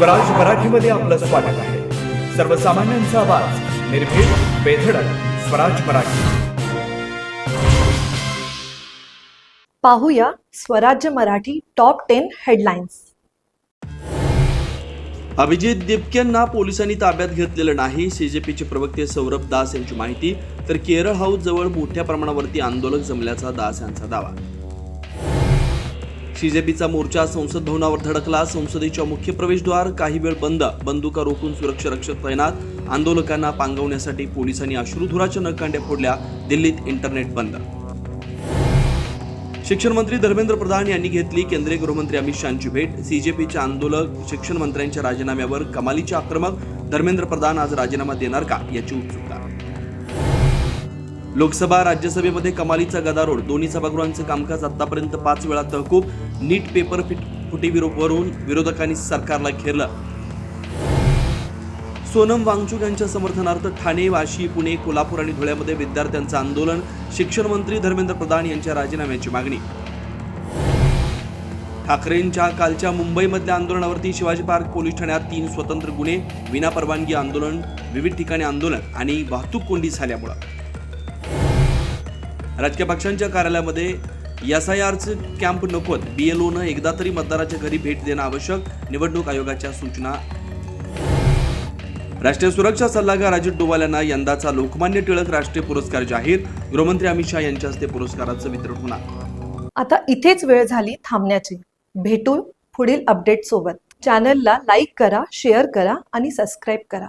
स्वराज मराठीमध्ये आपलं स्वागत आहे. सर्वसामान्यांचा आवाज, निर्भीड, बेधडक, स्वराज मराठी. पाहूया स्वराज्य मराठी टॉप 10 हेडलाईन्स. अभिजित दिपकेंना पोलिसांनी ताब्यात घेतलेलं नाही, सीजेपीचे प्रवक्ते सौरभ दास यांची माहिती. तर केरळ हाऊस जवळ मोठ्या प्रमाणावरती आंदोलक जमल्याचा दास यांचा दावा. सीजेपीचा मोर्चा संसद भवनावर धडकला. संसदेच्या मुख्य प्रवेशद्वार काही वेळ बंद, बंदुका रोखून सुरक्षा रक्षक तैनात. आंदोलकांना पांगवण्यासाठी पोलिसांनी अश्रुधुराच्या नळकांड्या फोडल्या. दिल्लीत इंटरनेट बंद. शिक्षण मंत्री धर्मेंद्र प्रधान यांनी घेतली केंद्रीय गृहमंत्री अमित शहांची भेट. सीजेपीच्या आंदोलक शिक्षण मंत्र्यांच्या राजीनाम्यावर कमालीचे आक्रमक. धर्मेंद्र प्रधान आज राजीनामा देणार का याची उत्सुकता. लोकसभा राज्यसभेमध्ये कमालीचा गदारोळ. दोन्ही सभागृहांचं कामकाज आतापर्यंत 5 वेळा तहकूब. नीट पेपर फुटीवरून विरोधकांनी सरकारला घेरलं. सोनम वांगचुक यांच्या समर्थनार्थ ठाणे, वाशी, पुणे, कोल्हापूर आणि धुळ्यामध्ये विद्यार्थ्यांचं आंदोलन. शिक्षण मंत्री धर्मेंद्र प्रधान यांच्या राजीनाम्याची मागणी. ठाकरेंच्या कालच्या मुंबईमधल्या आंदोलनावरती शिवाजी पार्क पोलीस ठाण्यात 3 स्वतंत्र गुन्हे. विनापरवानगी आंदोलन, विविध ठिकाणी आंदोलन आणि वाहतूक कोंडी झाल्यामुळे. राजकीय पक्षांच्या कार्यालयामध्ये SIRचं कॅम्प नकोत. BLOनं एकदा तरी मतदाराच्या घरी भेट देणं आवश्यक. निवडणूक आयोगाच्या सूचना. राष्ट्रीय सुरक्षा सल्लागार अजित डोवाल यांना यंदाचा लोकमान्य टिळक राष्ट्रीय पुरस्कार जाहीर. गृहमंत्री अमित शहा यांच्या हस्ते पुरस्काराचं वितरण होणार. आता इथेच वेळ झाली थांबण्याची. भेटू पुढील अपडेट सोबत. चॅनलला लाईक करा, शेअर करा आणि सबस्क्राईब करा.